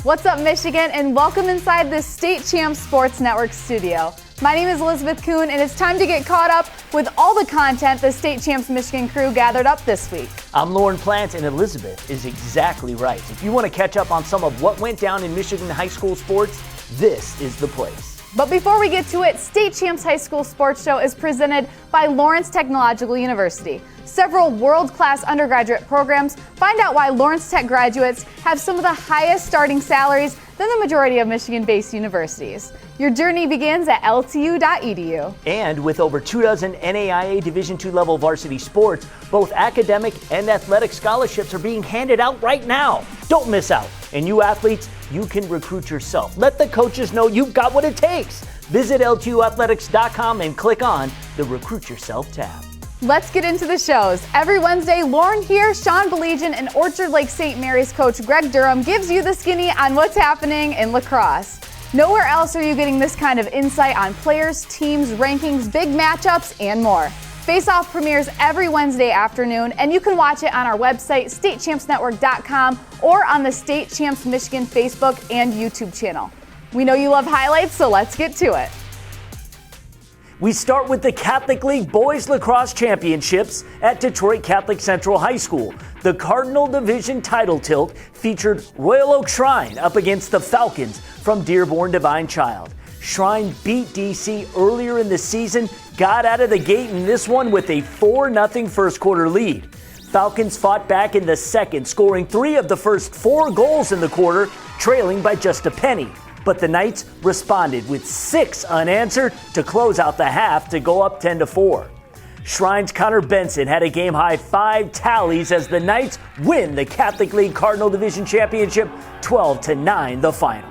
What's up, Michigan, and welcome inside the State Champs Sports Network studio. My name is Elizabeth Coon, and it's time to get caught up with all the content the State Champs Michigan crew gathered up this week. I'm Lorne Plant, and Elizabeth is exactly right. If you want to catch up on some of what went down in Michigan high school sports, this is the place. But before we get to it, State Champs High School Sports Show is presented by Lawrence Technological University. Several world-class undergraduate programs. Find out why Lawrence Tech graduates have some of the highest starting salaries than the majority of Michigan-based universities. Your journey begins at ltu.edu. And with over 24 NAIA Division II level varsity sports, both academic and athletic scholarships are being handed out right now. Don't miss out. And you athletes, you can recruit yourself. Let the coaches know you've got what it takes. Visit ltuathletics.com and click on the Recruit Yourself tab. Let's get into the shows. Every Wednesday, Lorne here, Sean Belegian, and Orchard Lake St. Mary's coach Greg Durham gives you the skinny on what's happening in lacrosse. Nowhere else are you getting this kind of insight on players, teams, rankings, big matchups, and more. Face Off premieres every Wednesday afternoon, and you can watch it on our website, statechampsnetwork.com, or on the State Champs Michigan Facebook and YouTube channel. We know you love highlights, so let's get to it. We start with the Catholic League Boys Lacrosse Championships at Detroit Catholic Central High School. The Cardinal Division title tilt featured Royal Oak Shrine up against the Falcons from Dearborn Divine Child. Shrine beat DC earlier in the season, got out of the gate in this one with a 4-0 first quarter lead. Falcons fought back in the second, scoring 3 of the first 4 goals in the quarter, trailing by just a penny. But the Knights responded with 6 unanswered to close out the half to go up 10-4. Shrine's Connor Benson had a game-high 5 tallies as the Knights win the Catholic League Cardinal Division Championship 12-9 the final.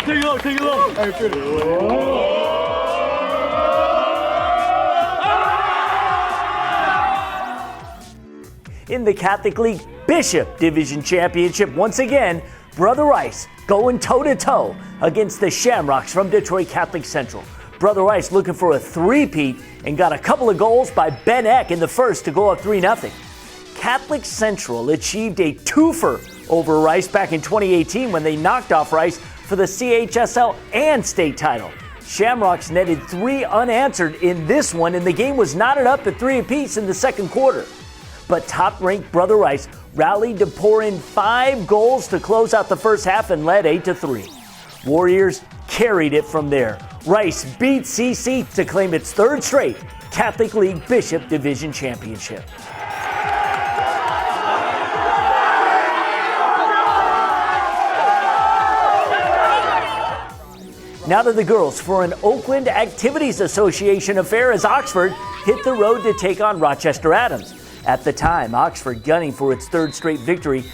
Take it low. In the Catholic League Bishop Division Championship, once again, Brother Rice going toe-to-toe against the Shamrocks from Detroit Catholic Central. Brother Rice looking for a three-peat and got a couple of goals by Ben Eck in the first to go up 3-0. Catholic Central achieved a twofer over Rice back in 2018 when they knocked off Rice for the CHSL and state title. Shamrocks netted 3 unanswered in this one, and the game was knotted up at 3 apiece in the second quarter. But top-ranked Brother Rice rallied to pour in 5 goals to close out the first half and led 8-3. Warriors carried it from there. Rice beat CC to claim its 3rd straight Catholic League Bishop Division Championship. Now to the girls for an Oakland Activities Association affair as Oxford hit the road to take on Rochester Adams. At the time, Oxford gunning for its 3rd straight victory.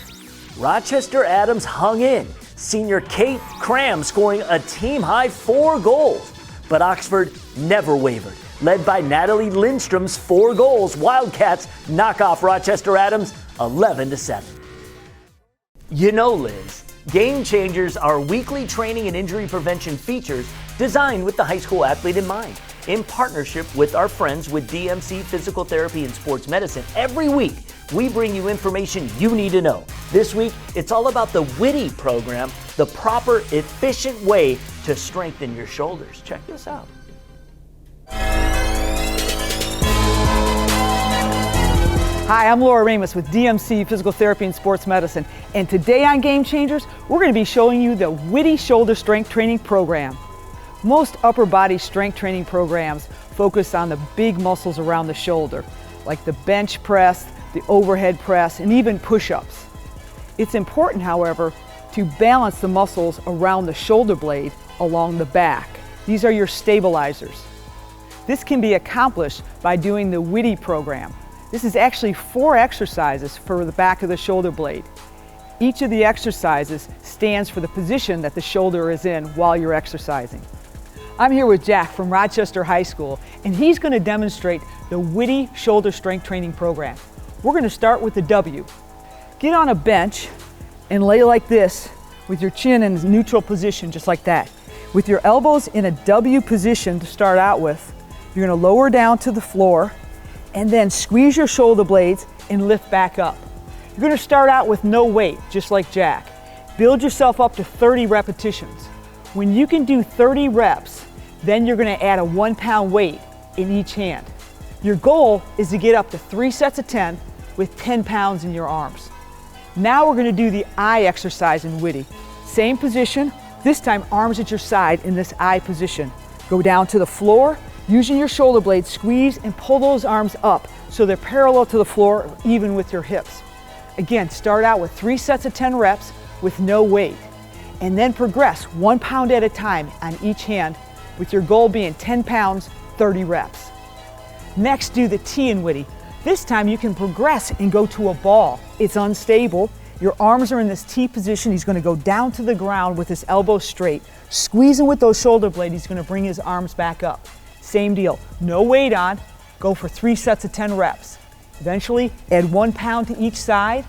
Rochester Adams hung in, senior Kate Cram scoring a team-high 4 goals. But Oxford never wavered. Led by Natalie Lindstrom's 4 goals, Wildcats knock off Rochester Adams 11-7. You know, Liz, Game Changers are weekly training and injury prevention features designed with the high school athlete in mind. In partnership with our friends with DMC Physical Therapy and Sports Medicine, every week we bring you information you need to know. This week, it's all about the Witty program, the proper, efficient way to strengthen your shoulders. Check this out. Hi, I'm Laura Ramos with DMC Physical Therapy and Sports Medicine, and today on Game Changers, we're going to be showing you the Witty Shoulder Strength Training Program. Most upper body strength training programs focus on the big muscles around the shoulder, like the bench press, the overhead press, and even push-ups. It's important, however, to balance the muscles around the shoulder blade along the back. These are your stabilizers. This can be accomplished by doing the Witty program. This is actually 4 exercises for the back of the shoulder blade. Each of the exercises stands for the position that the shoulder is in while you're exercising. I'm here with Jack from Rochester High School, and he's going to demonstrate the Witty Shoulder Strength Training Program. We're going to start with the W. Get on a bench and lay like this with your chin in a neutral position, just like that. With your elbows in a W position to start out with, you're going to lower down to the floor and then squeeze your shoulder blades and lift back up. You're going to start out with no weight, just like Jack. Build yourself up to 30 repetitions. When you can do 30 reps, then you're going to add a 1 pound weight in each hand. Your goal is to get up to 3 sets of 10 with 10 pounds in your arms. Now we're going to do the eye exercise in Witty. Same position, this time arms at your side in this eye position. Go down to the floor, using your shoulder blades, squeeze and pull those arms up so they're parallel to the floor, even with your hips. Again, start out with 3 sets of 10 reps with no weight, and then progress 1 pound at a time on each hand, with your goal being 10 pounds, 30 reps. Next, do the T in Witty. This time you can progress and go to a ball. It's unstable. Your arms are in this T position. He's going to go down to the ground with his elbows straight. Squeezing with those shoulder blades, he's going to bring his arms back up. Same deal, no weight on. Go for 3 sets of 10 reps. Eventually, add 1 pound to each side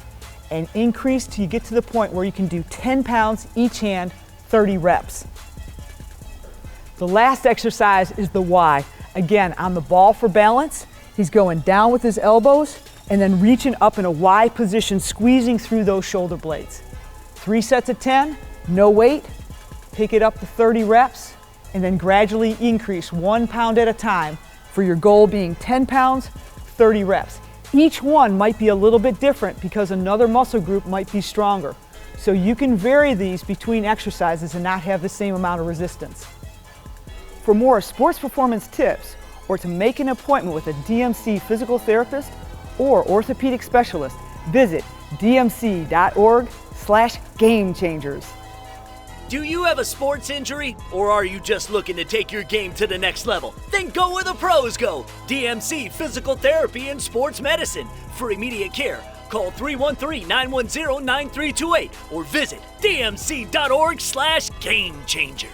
and increase till you get to the point where you can do 10 pounds each hand, 30 reps. The last exercise is the Y. Again, on the ball for balance. He's going down with his elbows and then reaching up in a Y position, squeezing through those shoulder blades. 3 sets of 10, no weight, pick it up to 30 reps, and then gradually increase 1 pound at a time for your goal being 10 pounds, 30 reps. Each one might be a little bit different because another muscle group might be stronger. So you can vary these between exercises and not have the same amount of resistance. For more sports performance tips, or to make an appointment with a DMC physical therapist or orthopedic specialist, visit dmc.org/gamechangers. Do you have a sports injury, or are you just looking to take your game to the next level? Then go where the pros go. DMC Physical Therapy and Sports Medicine. For immediate care, call 313-910-9328 or visit dmc.org/gamechangers.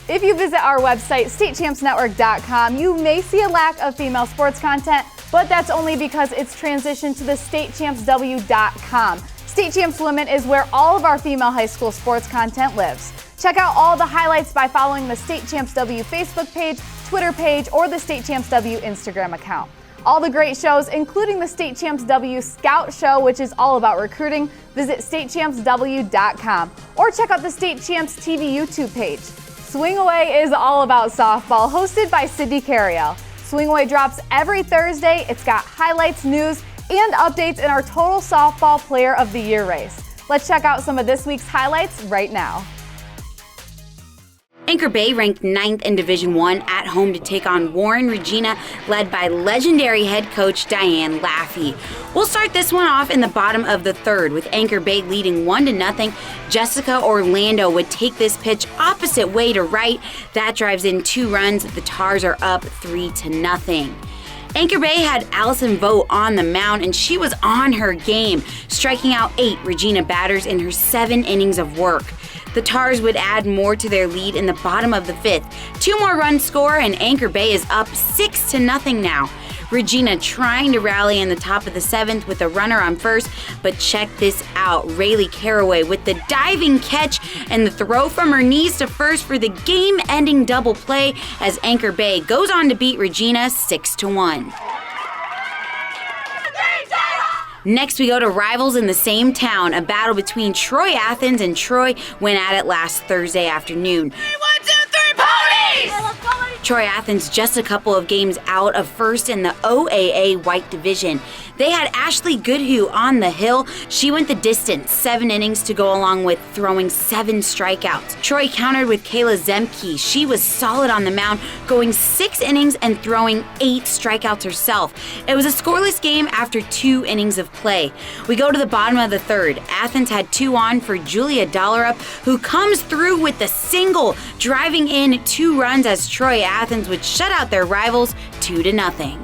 If you visit our website, statechampsnetwork.com, you may see a lack of female sports content, but that's only because it's transitioned to the statechampsw.com. State Champs Women is where all of our female high school sports content lives. Check out all the highlights by following the State Champs W Facebook page, Twitter page, or the State Champs W Instagram account. All the great shows, including the State Champs W Scout Show, which is all about recruiting, visit statechampsw.com, or check out the State Champs TV YouTube page. Swing Away is all about softball, hosted by Sydney Carriel. Swing Away drops every Thursday. It's got highlights, news, and updates in our Total Softball Player of the Year race. Let's check out some of this week's highlights right now. Anchor Bay ranked 9th in Division I at home to take on Warren Regina, led by legendary head coach Diane Laffey. We'll start this one off in the bottom of the third, with Anchor Bay leading 1-0. Jessica Orlando would take this pitch opposite way to right. That drives in 2 runs. The Tars are up 3-0. Anchor Bay had Allison Vogt on the mound, and she was on her game, striking out 8 Regina batters in her 7 innings of work. The Tars would add more to their lead in the bottom of the 5th. 2 more runs score, and Anchor Bay is up 6-0 now. Regina trying to rally in the top of the 7th with a runner on first, but check this out. Rayleigh Caraway with the diving catch and the throw from her knees to first for the game-ending double play as Anchor Bay goes on to beat Regina 6-1. Next, we go to rivals in the same town. A battle between Troy Athens and Troy went at it last Thursday afternoon. 1, 2, 3, ponies! Troy Athens just a couple of games out of first in the OAA White Division. They had Ashley Goodhue on the hill. She went the distance, 7 innings to go along with throwing 7 strikeouts. Troy countered with Kayla Zemke. She was solid on the mound, going 6 innings and throwing 8 strikeouts herself. It was a scoreless game after 2 innings of play. We go to the bottom of the third. Athens had 2 on for Julia Dollarup, who comes through with the single, driving in 2 runs as Troy Athens would shut out their rivals 2-0.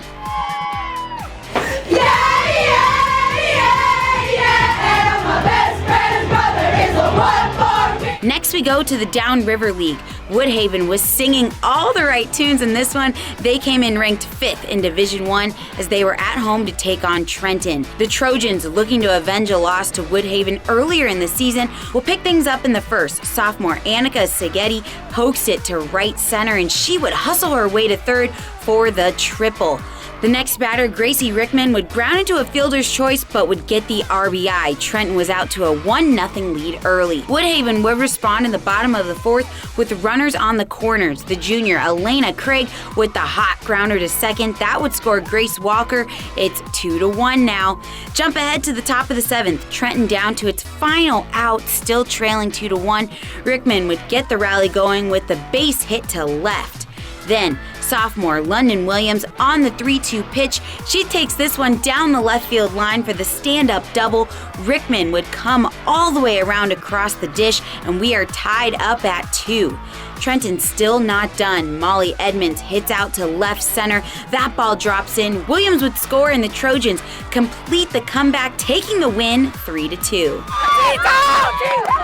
Next, we go to the Downriver League. Woodhaven was singing all the right tunes in this one. They came in ranked 5th in Division I as they were at home to take on Trenton. The Trojans, looking to avenge a loss to Woodhaven earlier in the season, will pick things up in the first. Sophomore Annika Seghetti pokes it to right center, and she would hustle her way to third for the triple. The next batter, Gracie Rickman, would ground into a fielder's choice but would get the RBI. Trenton was out to a 1-0 lead early. Woodhaven would respond in the bottom of the fourth with runners on the corners. The junior, Elena Craig, with the hot grounder to second. That would score Grace Walker. It's 2-1 now. Jump ahead to the top of the seventh. Trenton down to its final out, still trailing 2-1. Rickman would get the rally going with the base hit to left. Then, sophomore London Williams on the 3-2 pitch. She takes this one down the left field line for the stand-up double. Rickman would come all the way around across the dish, and we are tied up at 2. Trenton still not done. Molly Edmonds hits out to left center. That ball drops in. Williams would score, and the Trojans complete the comeback, taking the win 3-2.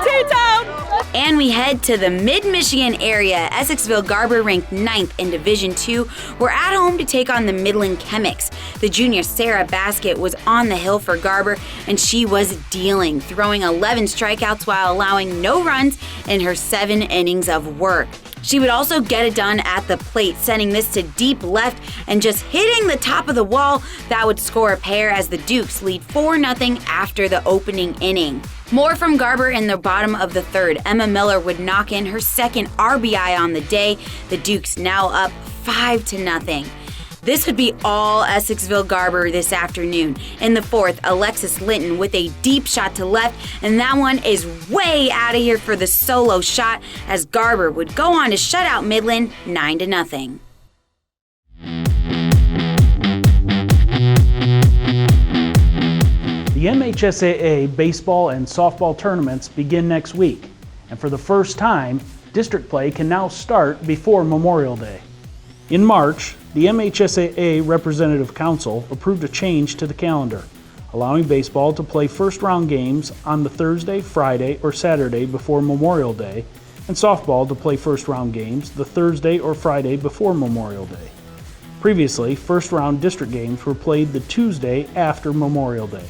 T-Town! And we head to the mid-Michigan area. Essexville Garber, ranked 9th in Division II, were at home to take on the Midland Chemics. The junior Sarah Baskett was on the hill for Garber, and she was dealing, throwing 11 strikeouts while allowing no runs in her 7 innings of work. She would also get it done at the plate, sending this to deep left and just hitting the top of the wall. That would score a pair as the Dukes lead 4-0 after the opening inning. More from Garber in the bottom of the third. Emma Miller would knock in her second RBI on the day. The Dukes now up 5-0. This would be all Essexville Garber this afternoon. In the fourth, Alexis Linton with a deep shot to left, and that one is way out of here for the solo shot as Garber would go on to shut out Midland 9-0. The MHSAA baseball and softball tournaments begin next week, and for the first time, district play can now start before Memorial Day. In March, the MHSAA Representative Council approved a change to the calendar, allowing baseball to play first-round games on the Thursday, Friday, or Saturday before Memorial Day, and softball to play first-round games the Thursday or Friday before Memorial Day. Previously, first-round district games were played the Tuesday after Memorial Day.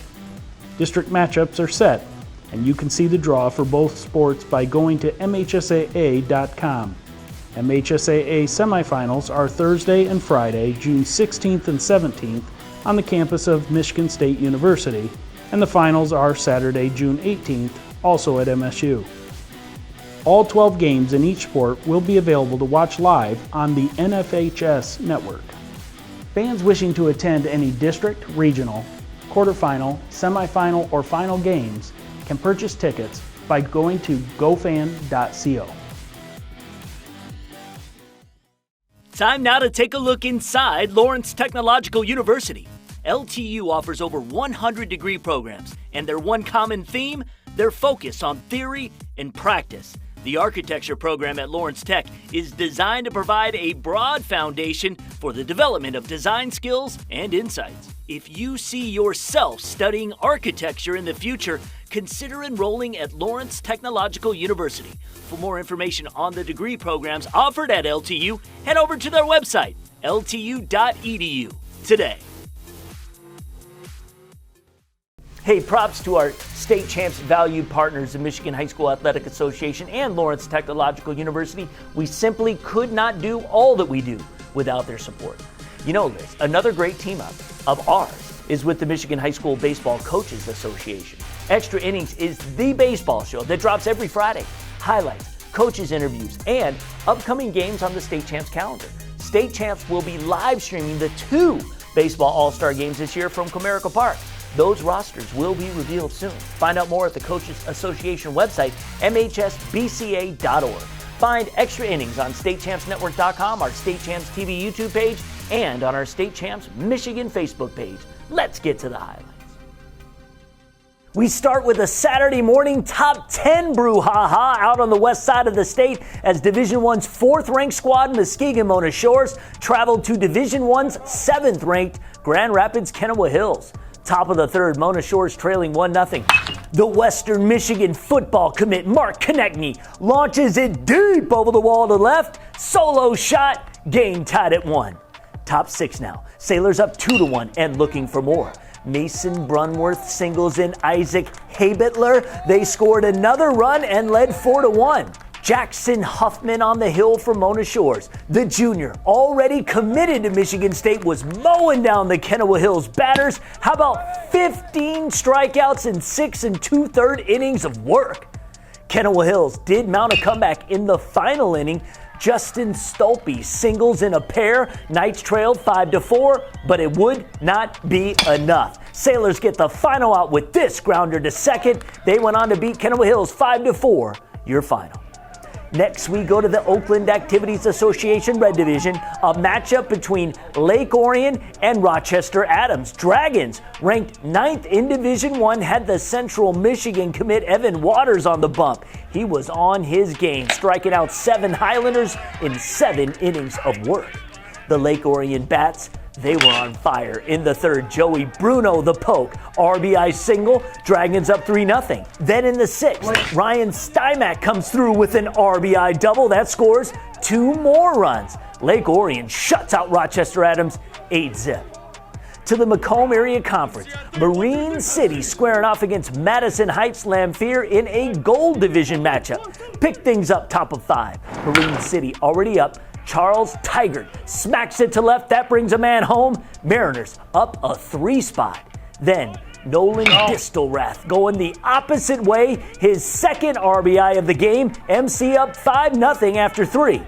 District matchups are set, and you can see the draw for both sports by going to MHSAA.com. MHSAA semifinals are Thursday and Friday, June 16th and 17th on the campus of Michigan State University, and the finals are Saturday, June 18th, also at MSU. All 12 games in each sport will be available to watch live on the NFHS network. Fans wishing to attend any district, regional, quarterfinal, semifinal, or final games can purchase tickets by going to gofan.co. Time now to take a look inside Lawrence Technological University. LTU offers over 100 degree programs, and their one common theme, their focus on theory and practice. The architecture program at Lawrence Tech is designed to provide a broad foundation for the development of design skills and insights. If you see yourself studying architecture in the future, consider enrolling at Lawrence Technological University. For more information on the degree programs offered at LTU, head over to their website, ltu.edu, today. Hey, props to our state champs, valued partners, the Michigan High School Athletic Association and Lawrence Technological University. We simply could not do all that we do without their support. You know, Liz, another great team up of ours is with the Michigan High School Baseball Coaches Association. Extra Innings is the baseball show that drops every Friday. Highlights, coaches interviews, and upcoming games on the state champs calendar. State champs will be live streaming the 2 baseball all-star games this year from Comerica Park. Those rosters will be revealed soon. Find out more at the Coaches Association website, mhsbca.org. Find Extra Innings on StateChampsNetwork.com, our State Champs TV YouTube page, and on our State Champs Michigan Facebook page. Let's get to the highlights. We start with a Saturday morning top 10 brouhaha out on the west side of the state as Division I's 4th-ranked squad, Muskegon Mona Shores, traveled to Division I's 7th-ranked Grand Rapids Kennewa Hills. Top of the third, Mona Shores trailing 1-0. The Western Michigan football commit Mark Konechny launches it deep over the wall to left. Solo shot, game tied at 1. Top 6 now. Sailors up 2-1 and looking for more. Mason Brunworth singles in Isaac Habitler. They scored another run and led 4-1. Jackson Huffman on the hill for Mona Shores. The junior, already committed to Michigan State, was mowing down the Kennewa Hills batters. How about 15 strikeouts and 6 2/3 innings of work? Kennewa Hills did mount a comeback in the final inning. Justin Stolpe singles in a pair. Knights trailed 5-4, but it would not be enough. Sailors get the final out with this grounder to second. They went on to beat Kennewa Hills 5-4. Your final. Next, we go to the Oakland Activities Association Red Division, a matchup between Lake Orion and Rochester Adams. Dragons, ranked 9th in Division I, had the Central Michigan commit Evan Waters on the bump. He was on his game, striking out 7 Highlanders in 7 innings of work. The Lake Orion Bats, they were on fire. In the third, Joey Bruno, the poke, RBI single, Dragons up 3-0. Then in the 6th, Ryan Stymack comes through with an RBI double. That scores 2 more runs. Lake Orion shuts out Rochester Adams 8-0. To the Macomb Area Conference, Marine City squaring off against Madison Heights Lamphere in a Gold Division matchup. Pick things up top of 5. Marine City already up. Charles Tigert smacks it to left. That brings a man home. Mariners up a 3 spot. Then Nolan Distelrath going the opposite way. His second RBI of the game. MC up 5-0 after 3.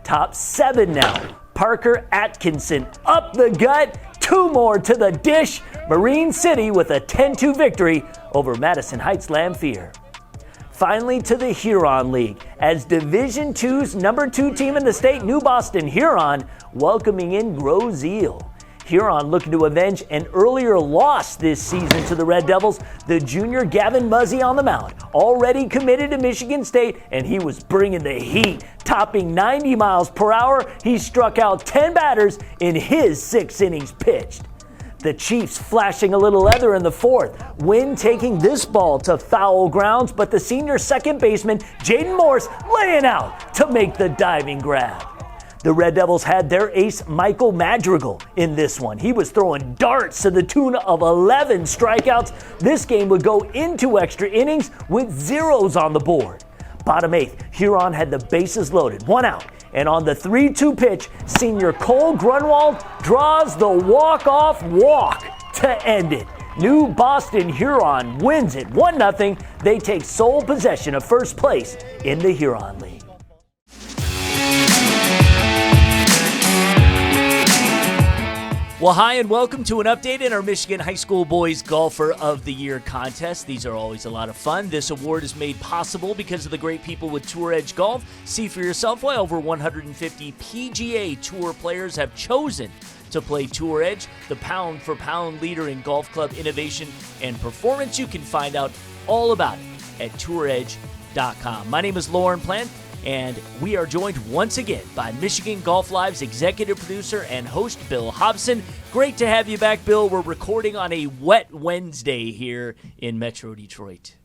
Top 7 now. Parker Atkinson up the gut. 2 more to the dish. Marine City with a 10-2 victory over Madison Heights Lamphere. Finally to the Huron League, as Division II's number 2 team in the state, New Boston Huron, welcoming in Grosse Ile. Huron looking to avenge an earlier loss this season to the Red Devils. The junior Gavin Muzzy on the mound, already committed to Michigan State, and he was bringing the heat. Topping 90 miles per hour, he struck out 10 batters in his 6 innings pitched. The Chiefs flashing a little leather in the 4th. Wynn taking this ball to foul grounds, but the senior second baseman, Jaden Morse, laying out to make the diving grab. The Red Devils had their ace, Michael Madrigal, in this one. He was throwing darts to the tune of 11 strikeouts. This game would go into extra innings with 0s on the board. Bottom 8th, Huron had the bases loaded, 1 out. And on the 3-2 pitch, senior Cole Grunwald draws the walk-off walk to end it. New Boston Huron wins it 1-0. They take sole possession of first place in the Huron League. Well, hi, and welcome to an update in our Michigan High School Boys Golfer of the Year contest. These are always a lot of fun. This award is made possible because of the great people with Tour Edge Golf. See for yourself why over 150 PGA Tour players have chosen to play Tour Edge, the pound-for-pound leader in golf club innovation and performance. You can find out all about it at touredge.com. My name is Lorne Plant, and we are joined once again by Michigan Golf Live's executive producer and host, Bill Hobson. Great to have you back, Bill. We're recording on a wet Wednesday here in Metro Detroit.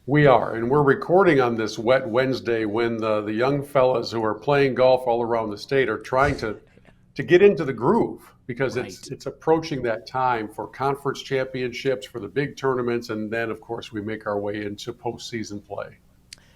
We are, and we're recording on this wet Wednesday when the young fellas who are playing golf all around the state are trying to get into the groove, because it's approaching that time for conference championships, for the big tournaments, and then, of course, we make our way into postseason play.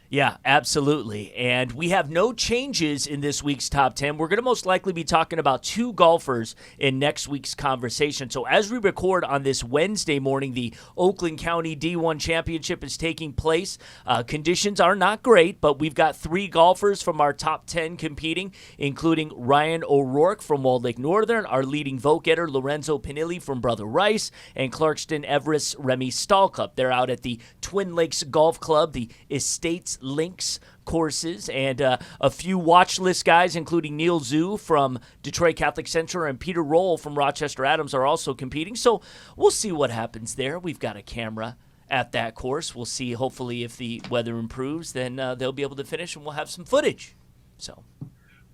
Yeah, absolutely. And we have no changes in this week's top 10. We're going to most likely be talking about 2 golfers in next week's conversation. So as we record on this Wednesday morning, the Oakland County D1 Championship is taking place. Conditions are not great, but we've got 3 golfers from our top 10 competing, including Ryan O'Rourke from Walled Lake Northern, our leading vote-getter Lorenzo Pinilli from Brother Rice, and Clarkston Everest's Remy Stallcup. They're out at the Twin Lakes Golf Club, the Estates Links courses, and a few watch list guys, including Neil Zhu from Detroit Catholic Central and Peter Roll from Rochester Adams, are also competing. So we'll see what happens there. We've got a camera at that course. We'll see, hopefully, if the weather improves, then they'll be able to finish and we'll have some footage. So,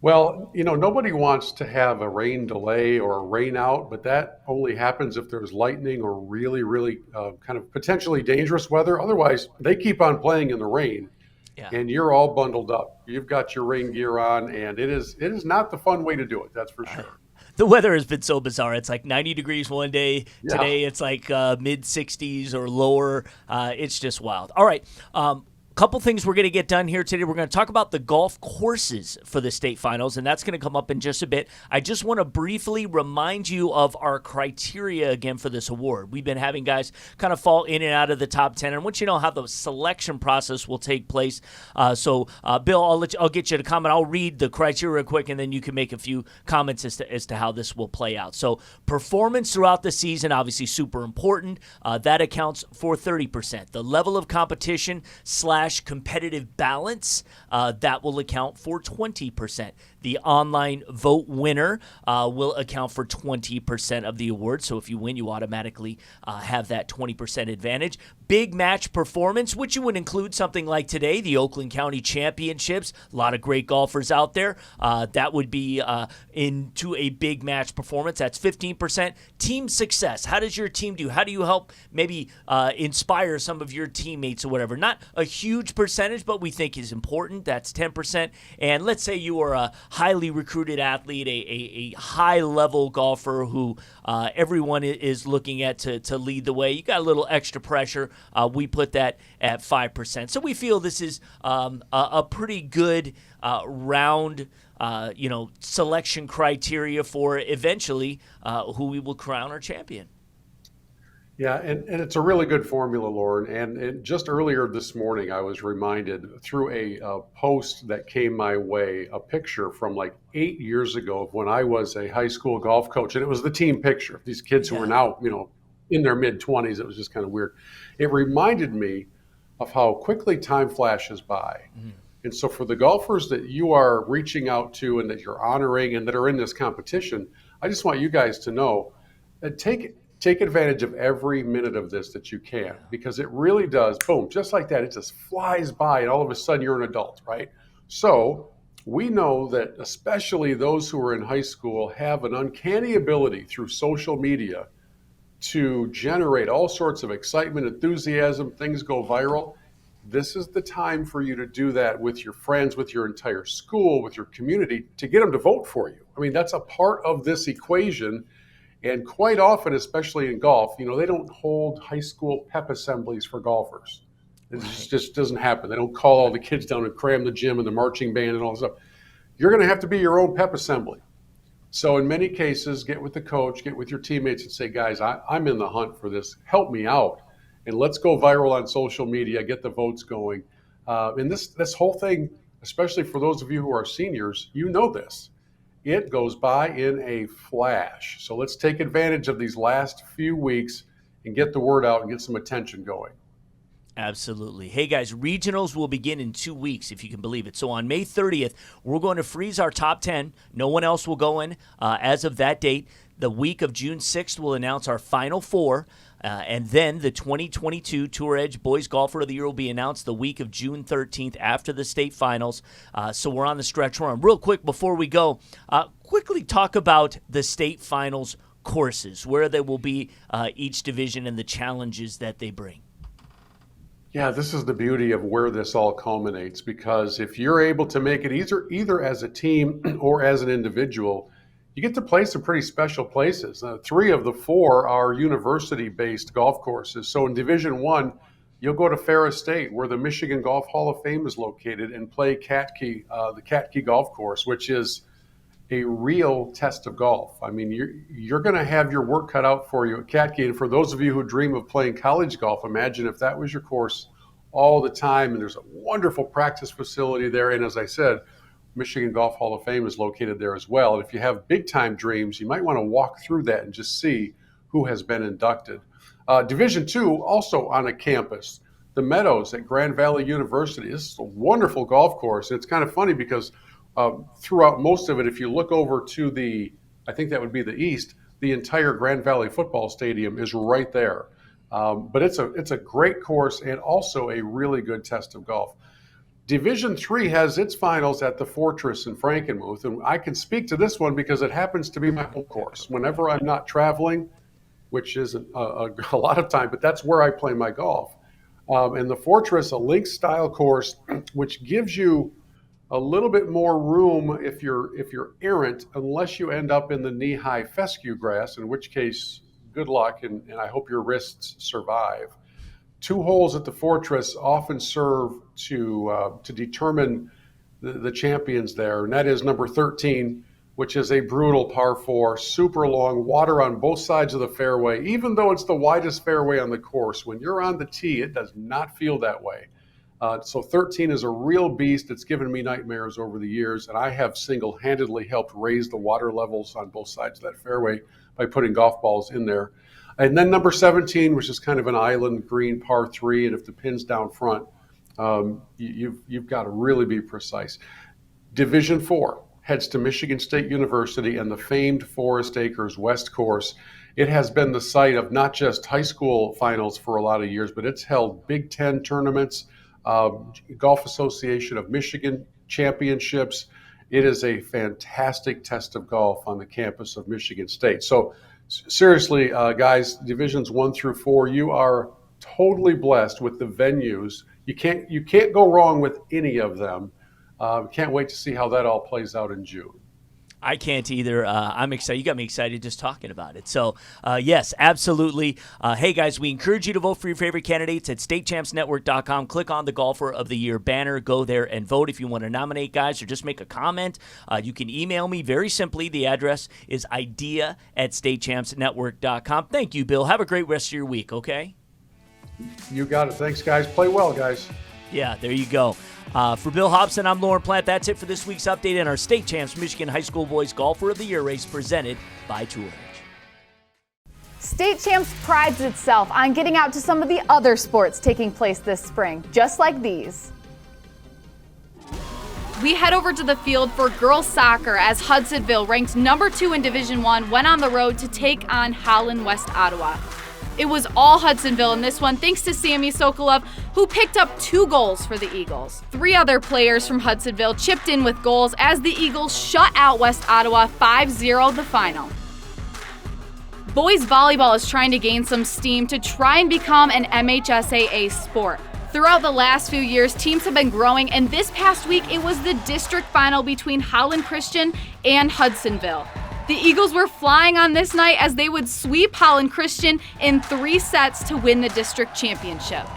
well, nobody wants to have a rain delay or a rain out, but that only happens if there's lightning or really, really kind of potentially dangerous weather. Otherwise, they keep on playing in the rain. Yeah. And you're all bundled up. You've got your rain gear on, and it is not the fun way to do it, that's for sure. The weather has been so bizarre. It's like 90 degrees one day. Today it's like mid-60s or lower. It's just wild. All right. Couple things we're going to get done here today. We're going to talk about the golf courses for the state finals, and that's going to come up in just a bit. I just want to briefly remind you of our criteria again for this award. We've been having guys kind of fall in and out of the top 10, and once you know how the selection process will take place. So, Bill, I'll get you to comment. I'll read the criteria quick, and then you can make a few comments as to how this will play out. So, performance throughout the season, obviously super important. That accounts for 30%. The level of competition / competitive balance, that will account for 20%. The online vote winner will account for 20% of the award. So if you win, you automatically have that 20% advantage. Big match performance, which would include something like today, the Oakland County Championships. A lot of great golfers out there. That would be into a big match performance. That's 15%. Team success. How does your team do? How do you help maybe inspire some of your teammates or whatever? Not a huge percentage, but we think is important. That's 10%. And let's say you are a highly recruited athlete, a high-level golfer who everyone is looking at to lead the way. You got a little extra pressure. We put that at 5%. So we feel this is a pretty good round selection criteria for eventually who we will crown our champion. Yeah, and it's a really good formula, Lorne. And just earlier this morning, I was reminded through a post that came my way, a picture from like 8 years ago of when I was a high school golf coach. And it was the team picture of these kids who were now, in their mid-20s. It was just kind of weird. It reminded me of how quickly time flashes by. Mm-hmm. And so for the golfers that you are reaching out to and that you're honoring and that are in this competition, I just want you guys to know that take advantage of every minute of this that you can, because it really does, boom, just like that, it just flies by and all of a sudden you're an adult, right? So we know that especially those who are in high school have an uncanny ability through social media to generate all sorts of excitement, enthusiasm, things go viral. This is the time for you to do that with your friends, with your entire school, with your community, to get them to vote for you. I mean, that's a part of this equation. And quite often, especially in golf, they don't hold high school pep assemblies for golfers. It just doesn't happen. They don't call all the kids down and cram the gym and the marching band and all this stuff. You're going to have to be your own pep assembly. So in many cases, get with the coach, get with your teammates and say, guys, I'm in the hunt for this. Help me out. And let's go viral on social media, get the votes going. And this whole thing, especially for those of you who are seniors, this. It goes by in a flash. So let's take advantage of these last few weeks and get the word out and get some attention going. Absolutely. Hey, guys, regionals will begin in 2 weeks, if you can believe it. So on May 30th, we're going to freeze our top 10. No one else will go in as of that date. The week of June 6th, we'll announce our final four. And then the 2022 Tour Edge Boys Golfer of the Year will be announced the week of June 13th after the state finals. So we're on the stretch run. Real quick before we go, quickly talk about the state finals courses, where they will be each division and the challenges that they bring. Yeah, this is the beauty of where this all culminates, because if you're able to make it either as a team or as an individual, you get to play some pretty special places. 3 of the 4 are university-based golf courses. So in Division I, you'll go to Ferris State, where the Michigan Golf Hall of Fame is located, and play the Cat Key Golf Course, which is a real test of golf. I mean, you're going to have your work cut out for you at Cat Key. And for those of you who dream of playing college golf, imagine if that was your course all the time. And there's a wonderful practice facility there. And as I said, Michigan Golf Hall of Fame is located there as well. And if you have big time dreams, you might want to walk through that and just see who has been inducted. Division II, also on a campus, the Meadows at Grand Valley University. This is a wonderful golf course. And it's kind of funny because throughout most of it, if you look over to I think that would be the east, the entire Grand Valley football stadium is right there. But it's a great course and also a really good test of golf. Division III has its finals at the Fortress in Frankenmuth, and I can speak to this one because it happens to be my home course. Whenever I'm not traveling, which isn't a lot of time, but that's where I play my golf. And the Fortress, a links-style course, which gives you a little bit more room if you're errant, unless you end up in the knee-high fescue grass, in which case, good luck, and I hope your wrists survive. 2 holes at the Fortress often serve to determine the champions there, and that is number 13, which is a brutal par 4, super long, water on both sides of the fairway. Even though it's the widest fairway on the course, when you're on the tee, it does not feel that way. So 13 is a real beast. It's given me nightmares over the years, and I have single-handedly helped raise the water levels on both sides of that fairway by putting golf balls in there. And then number 17, which is kind of an island green par 3, and if the pin's down front, you've got to really be precise. Division 4 heads to Michigan State University and the famed Forest Acres West Course. It has been the site of not just high school finals for a lot of years, but it's held Big Ten tournaments, Golf Association of Michigan championships. It is a fantastic test of golf on the campus of Michigan State. So seriously, guys, divisions 1 through 4, you are totally blessed with the venues. You can't go wrong with any of them. Can't wait to see how that all plays out in June. I can't either. I'm excited. You got me excited just talking about it. So, yes, absolutely. Hey, guys, we encourage you to vote for your favorite candidates at statechampsnetwork.com. Click on the Golfer of the Year banner. Go there and vote. If you want to nominate guys or just make a comment, you can email me very simply. The address is idea@statechampsnetwork.com. Thank you, Bill. Have a great rest of your week, okay? You got it. Thanks, guys. Play well, guys. Yeah, there you go. For Bill Hobson, I'm Lorne Plant. That's it for this week's update on our State Champs Michigan High School Boys Golfer of the Year race presented by Tool Edge. State Champs prides itself on getting out to some of the other sports taking place this spring, just like these. We head over to the field for girls soccer as Hudsonville, ranked number 2 in Division 1, went on the road to take on Holland West Ottawa. It was all Hudsonville in this one, thanks to Sammy Sokolov, who picked up 2 goals for the Eagles. 3 other players from Hudsonville chipped in with goals as the Eagles shut out West Ottawa 5-0 the final. Boys volleyball is trying to gain some steam to try and become an MHSAA sport. Throughout the last few years, teams have been growing, and this past week it was the district final between Holland Christian and Hudsonville. The Eagles were flying on this night as they would sweep Holland Christian in 3 sets to win the district championship.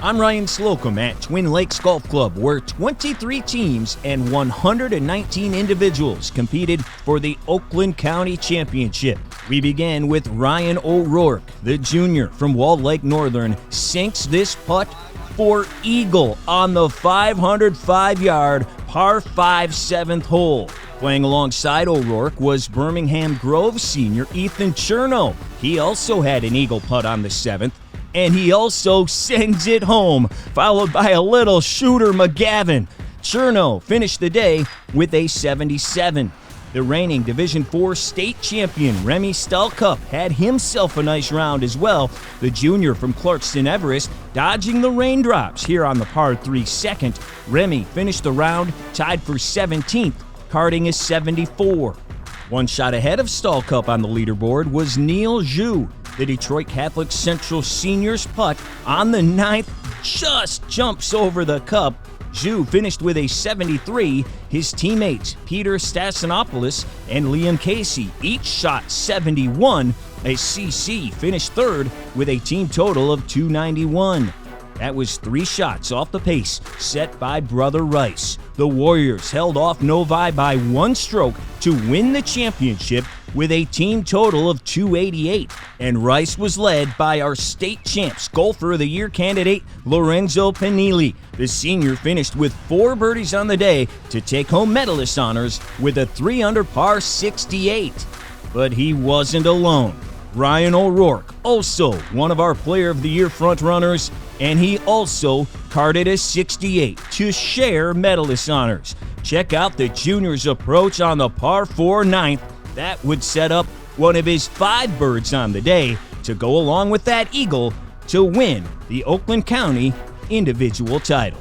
I'm Ryan Slocum at Twin Lakes Golf Club, where 23 teams and 119 individuals competed for the Oakland County Championship. We began with Ryan O'Rourke, the junior from Walled Lake Northern, sinks this putt for eagle on the 505-yard par 5 7th hole. Playing alongside O'Rourke was Birmingham Grove senior Ethan Chernow. He also had an eagle putt on the 7th, and he also sends it home, followed by a little shooter McGavin. Chernow finished the day with a 77. The reigning Division IV state champion Remy Stalcup had himself a nice round as well. The junior from Clarkston Everest dodging the raindrops here on the par 3 second. Remy finished the round tied for 17th, carding a 74. One shot ahead of Stalcup on the leaderboard was Neil Zhu. The Detroit Catholic Central senior's putt on the 9th just jumps over the cup. Zhu finished with a 73. His teammates Peter Stasinopoulos and Liam Casey each shot 71. A CC finished 3rd with a team total of 291. That was 3 shots off the pace set by Brother Rice. The Warriors held off Novi by 1 stroke to win the championship with a team total of 288. And Rice was led by our state champs Golfer of the Year candidate Lorenzo Panili. The senior finished with 4 birdies on the day to take home medalist honors with a 3 under par 68. But he wasn't alone. Ryan O'Rourke, also one of our Player of the Year frontrunners, and he also carded a 68 to share medalist honors. Check out the junior's approach on the par 4 9th. That would set up one of his 5 birds on the day to go along with that eagle to win the Oakland County individual title.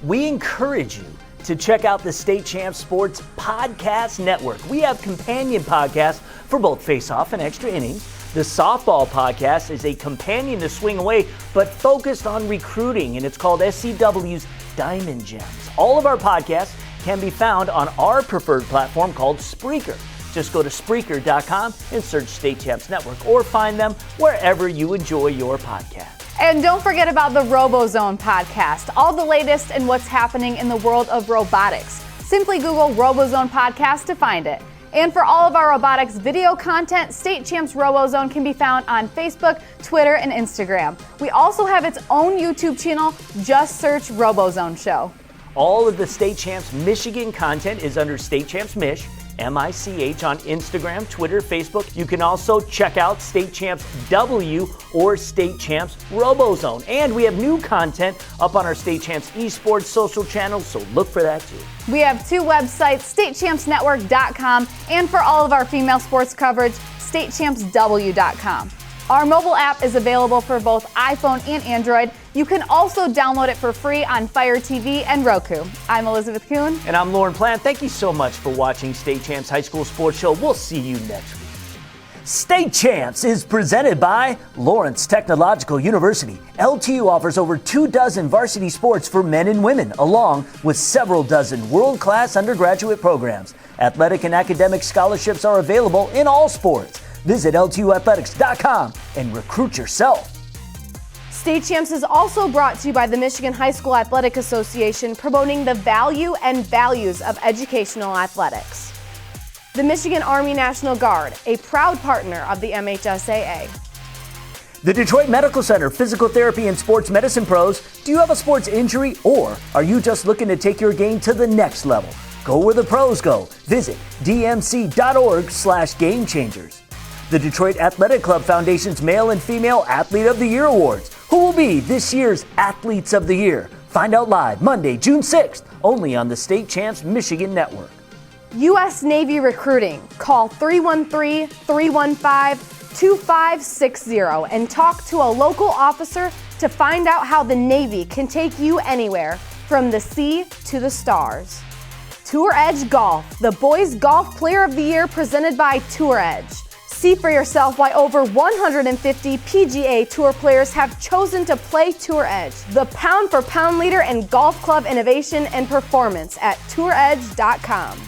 We encourage you to check out the State Champs Sports Podcast Network. We have companion podcasts for both Face-Off and Extra Innings. The softball podcast is a companion to Swing Away, but focused on recruiting, and it's called SCW's Diamond Gems. All of our podcasts can be found on our preferred platform called Spreaker. Just go to Spreaker.com and search State Champs Network or find them wherever you enjoy your podcast. And don't forget about the RoboZone podcast, all the latest in what's happening in the world of robotics. Simply Google RoboZone podcast to find it. And for all of our robotics video content, State Champs RoboZone can be found on Facebook, Twitter, and Instagram. We also have its own YouTube channel. Just search RoboZone Show. All of the State Champs Michigan content is under State Champs Mich, M-I-C-H, on Instagram, Twitter, Facebook. You can also check out State Champs W or State Champs RoboZone. And we have new content up on our State Champs esports social channels, so look for that too. We have two websites, statechampsnetwork.com, and for all of our female sports coverage, statechampsw.com. Our mobile app is available for both iPhone and Android. You can also download it for free on Fire TV and Roku. I'm Elizabeth Coon. And I'm Lorne Plant. Thank you so much for watching State Champs High School Sports Show. We'll see you next week. State Champs is presented by Lawrence Technological University. LTU offers over 24 varsity sports for men and women, along with several dozen world-class undergraduate programs. Athletic and academic scholarships are available in all sports. Visit LTUathletics.com and recruit yourself. State Champs is also brought to you by the Michigan High School Athletic Association, promoting the value and values of educational athletics. The Michigan Army National Guard, a proud partner of the MHSAA. The Detroit Medical Center Physical Therapy and Sports Medicine Pros. Do you have a sports injury, or are you just looking to take your game to the next level? Go where the pros go. Visit dmc.org/gamechangers. The Detroit Athletic Club Foundation's Male and Female Athlete of the Year Awards. Who will be this year's Athletes of the Year? Find out live Monday, June 6th, only on the State Champs Michigan Network. U.S. Navy recruiting. Call 313-315-2560 and talk to a local officer to find out how the Navy can take you anywhere, from the sea to the stars. Tour Edge Golf, the Boys Golf Player of the Year presented by Tour Edge. See for yourself why over 150 PGA Tour players have chosen to play Tour Edge, the pound-for-pound leader in golf club innovation and performance at touredge.com.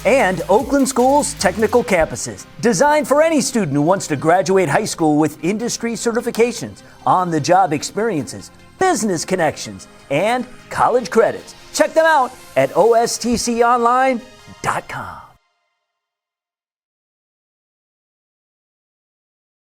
And Oakland School's technical campuses, designed for any student who wants to graduate high school with industry certifications, on-the-job experiences, business connections, and college credits. Check them out at ostconline.com.